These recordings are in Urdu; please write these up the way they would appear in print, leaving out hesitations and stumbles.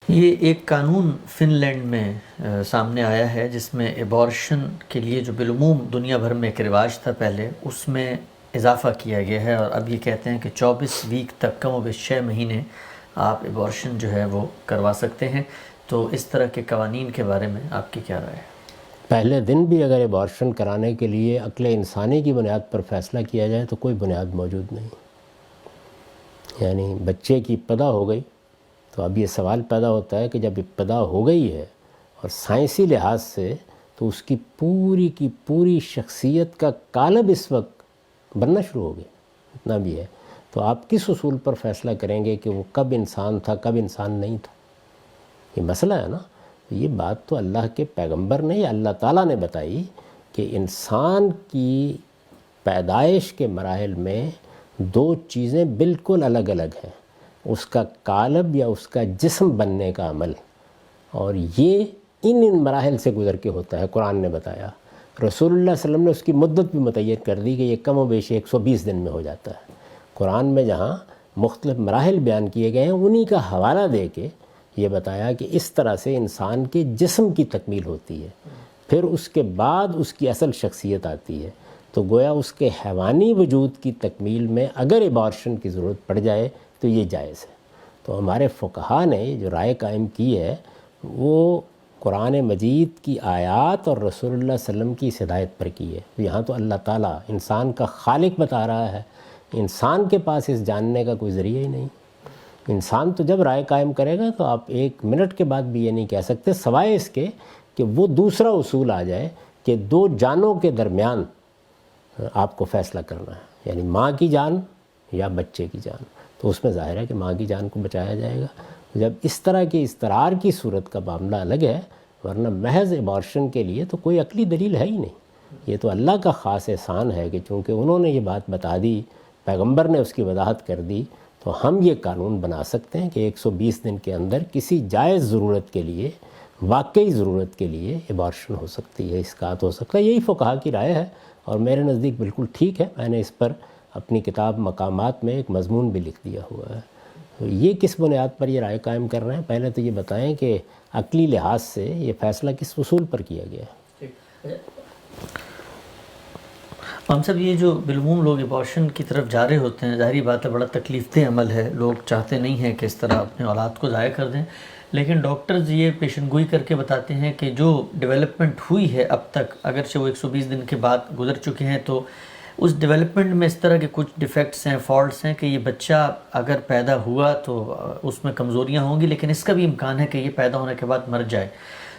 یہ ایک قانون فن لینڈ میں سامنے آیا ہے جس میں ایبارشن کے لیے جو بالعموم دنیا بھر میں ایک رواج تھا پہلے، اس میں اضافہ کیا گیا ہے، اور اب یہ کہتے ہیں کہ 24 ویک تک کم و بیش 6 مہینے آپ ایبارشن جو ہے وہ کروا سکتے ہیں۔ تو اس طرح کے قوانین کے بارے میں آپ کی کیا رائے ہے؟ پہلے دن بھی اگر ایبارشن کرانے کے لیے عقل انسانی کی بنیاد پر فیصلہ کیا جائے تو کوئی بنیاد موجود نہیں۔ یعنی بچے کی ابتدا ہو گئی تو اب یہ سوال پیدا ہوتا ہے کہ جب ابتدا ہو گئی ہے اور سائنسی لحاظ سے تو اس کی پوری شخصیت کا قالب اس وقت بننا شروع ہو گیا، اتنا بھی ہے، تو آپ کس اصول پر فیصلہ کریں گے کہ وہ کب انسان تھا کب انسان نہیں تھا؟ یہ مسئلہ ہے نا۔ یہ بات تو اللہ کے پیغمبر نے یا اللہ تعالیٰ نے بتائی کہ انسان کی پیدائش کے مراحل میں دو چیزیں بالکل الگ الگ ہیں، اس کا قالب یا اس کا جسم بننے کا عمل، اور یہ ان مراحل سے گزر کے ہوتا ہے۔ قرآن نے بتایا، رسول اللہ صلی اللہ علیہ وسلم نے اس کی مدت بھی متعین کر دی کہ یہ کم و بیش 120 دن میں ہو جاتا ہے۔ قرآن میں جہاں مختلف مراحل بیان کیے گئے ہیں انہی کا حوالہ دے کے یہ بتایا کہ اس طرح سے انسان کے جسم کی تکمیل ہوتی ہے، پھر اس کے بعد اس کی اصل شخصیت آتی ہے۔ تو گویا اس کے حیوانی وجود کی تکمیل میں اگر ایبارشن کی ضرورت پڑ جائے تو یہ جائز ہے۔ تو ہمارے فقہا نے جو رائے قائم کی ہے وہ قرآن مجید کی آیات اور رسول اللہ صلی اللہ علیہ وسلم کی ہدایت پر کی ہے۔ یہاں تو اللہ تعالیٰ انسان کا خالق بتا رہا ہے، انسان کے پاس اس جاننے کا کوئی ذریعہ ہی نہیں۔ انسان تو جب رائے قائم کرے گا تو آپ 1 منٹ کے بعد بھی یہ نہیں کہہ سکتے سوائے اس کے کہ وہ دوسرا اصول آ جائے کہ 2 جانوں کے درمیان آپ کو فیصلہ کرنا ہے، یعنی ماں کی جان یا بچے کی جان، تو اس میں ظاہر ہے کہ ماں کی جان کو بچایا جائے گا۔ جب اس طرح کی استرار کی صورت کا معاملہ الگ ہے، ورنہ محض ایبارشن کے لیے تو کوئی عقلی دلیل ہے ہی نہیں۔ یہ تو اللہ کا خاص احسان ہے کہ چونکہ انہوں نے یہ بات بتا دی، پیغمبر نے اس کی وضاحت کر دی، تو ہم یہ قانون بنا سکتے ہیں کہ 120 دن کے اندر کسی جائز ضرورت کے لیے، واقعی ضرورت کے لیے ایبارشن ہو سکتی ہے، اسقاط ہو سکتا ہے۔ یہی فقہا کی رائے ہے اور میرے نزدیک بالکل ٹھیک ہے۔ میں نے اس پر اپنی کتاب مقامات میں ایک مضمون بھی لکھ دیا ہوا ہے۔ یہ کس بنیاد پر یہ رائے قائم کر رہے ہیں؟ پہلے تو یہ بتائیں کہ عقلی لحاظ سے یہ فیصلہ کس اصول پر کیا گیا ہے؟ ہم سب یہ جو بالعموم لوگ ایبارشن کی طرف جا رہے ہوتے ہیں، ظاہری بات ہے بڑا تکلیف دہ عمل ہے، لوگ چاہتے نہیں ہیں کہ اس طرح اپنے اولاد کو ضائع کر دیں، لیکن ڈاکٹرز یہ پیشن گوئی کر کے بتاتے ہیں کہ جو ڈیولپمنٹ ہوئی ہے اب تک، اگرچہ وہ 120 دن کے بعد گزر چکے ہیں، تو اس ڈیولپمنٹ میں اس طرح کے کچھ ڈیفیکٹس ہیں، فالٹس ہیں کہ یہ بچہ اگر پیدا ہوا تو اس میں کمزوریاں ہوں گی، لیکن اس کا بھی امکان ہے کہ یہ پیدا ہونے کے بعد مر جائے۔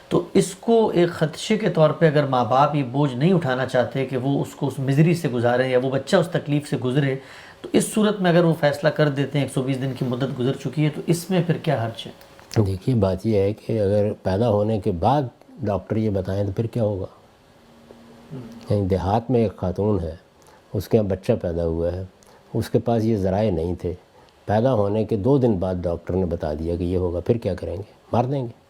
تو اس کو ایک خدشے کے طور پہ اگر ماں باپ یہ بوجھ نہیں اٹھانا چاہتے کہ وہ اس کو اس مزری سے گزاریں یا وہ بچہ اس تکلیف سے گزرے، تو اس صورت میں اگر وہ فیصلہ کر دیتے ہیں 120 دن کی مدت گزر چکی ہے، تو اس میں پھر کیا حرج ہے؟ دیکھیے بات یہ ہے کہ اگر پیدا ہونے کے بعد ڈاکٹر یہ بتائیں تو پھر کیا ہوگا؟ یعنی دیہات میں ایک خاتون ہے، اس کے یہاں بچہ پیدا ہوا ہے، اس کے پاس یہ ذرائع نہیں تھے، پیدا ہونے کے 2 دن بعد ڈاکٹر نے بتا دیا کہ یہ ہوگا، پھر کیا کریں گے؟ مار دیں گے۔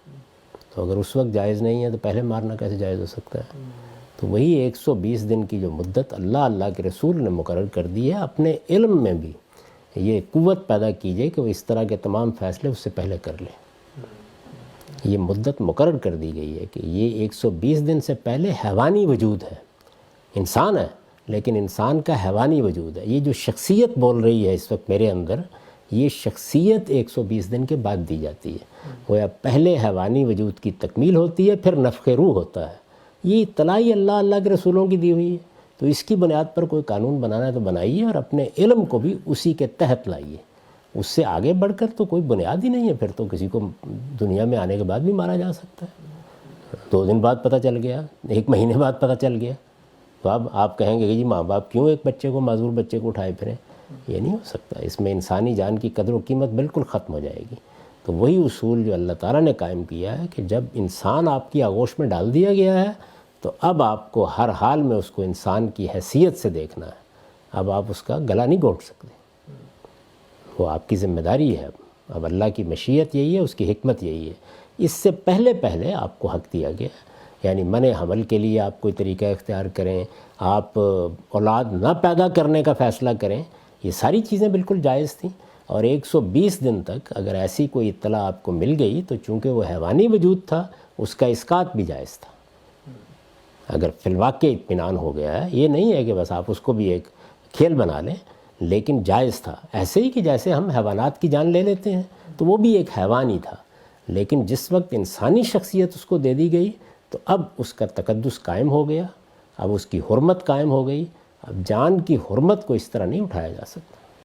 تو اگر اس وقت جائز نہیں ہے تو پہلے مارنا کیسے جائز ہو سکتا ہے؟ تو وہی 120 دن کی جو مدت اللہ کے رسول نے مقرر کر دی ہے، اپنے علم میں بھی یہ قوت پیدا کیجئے کہ وہ اس طرح کے تمام فیصلے اس سے پہلے کر لیں۔ یہ مدت مقرر کر دی گئی ہے کہ یہ 120 دن سے پہلے حیوانی وجود ہے، انسان ہے لیکن انسان کا حیوانی وجود ہے۔ یہ جو شخصیت بول رہی ہے اس وقت میرے اندر، یہ شخصیت 120 دن کے بعد دی جاتی ہے۔ گویا پہلے حیوانی وجود کی تکمیل ہوتی ہے، پھر نفخ روح ہوتا ہے۔ یہ اطلاع اللہ کے رسولوں کی دی ہوئی ہے، تو اس کی بنیاد پر کوئی قانون بنانا ہے تو بنائیے اور اپنے علم کو بھی اسی کے تحت لائیے۔ اس سے آگے بڑھ کر تو کوئی بنیاد ہی نہیں ہے، پھر تو کسی کو دنیا میں آنے کے بعد بھی مارا جا سکتا ہے۔ 2 دن بعد پتہ چل گیا، 1 مہینے بعد پتہ چل گیا، تو اب آپ کہیں گے کہ جی ماں باپ کیوں ایک بچے کو، معذور بچے کو اٹھائے پھریں؟ یہ نہیں ہو سکتا۔ اس میں انسانی جان کی قدر و قیمت بالکل ختم ہو جائے گی۔ تو وہی اصول جو اللہ تعالیٰ نے قائم کیا ہے کہ جب انسان آپ کی آغوش میں ڈال دیا گیا ہے تو اب آپ کو ہر حال میں اس کو انسان کی حیثیت سے دیکھنا ہے۔ اب آپ اس کا گلا نہیں گھونٹ سکتے، وہ آپ کی ذمہ داری ہے۔ اب اللہ کی مشیت یہی ہے، اس کی حکمت یہی ہے۔ اس سے پہلے آپ کو حق دیا گیا، یعنی منع حمل کے لیے آپ کوئی طریقہ اختیار کریں، آپ اولاد نہ پیدا کرنے کا فیصلہ کریں، یہ ساری چیزیں بالکل جائز تھیں۔ اور 120 دن تک اگر ایسی کوئی اطلاع آپ کو مل گئی تو چونکہ وہ حیوانی وجود تھا اس کا اسقاط بھی جائز تھا، اگر فی الواقع اطمینان ہو گیا ہے، یہ نہیں ہے کہ بس آپ اس کو بھی ایک کھیل بنا لیں، لیکن جائز تھا۔ ایسے ہی کہ جیسے ہم حیوانات کی جان لے لیتے ہیں تو وہ بھی ایک حیوان ہی تھا، لیکن جس وقت انسانی شخصیت اس کو دے دی گئی تو اب اس کا تقدس قائم ہو گیا، اب اس کی حرمت قائم ہو گئی، اب جان کی حرمت کو اس طرح نہیں اٹھایا جا سکتا۔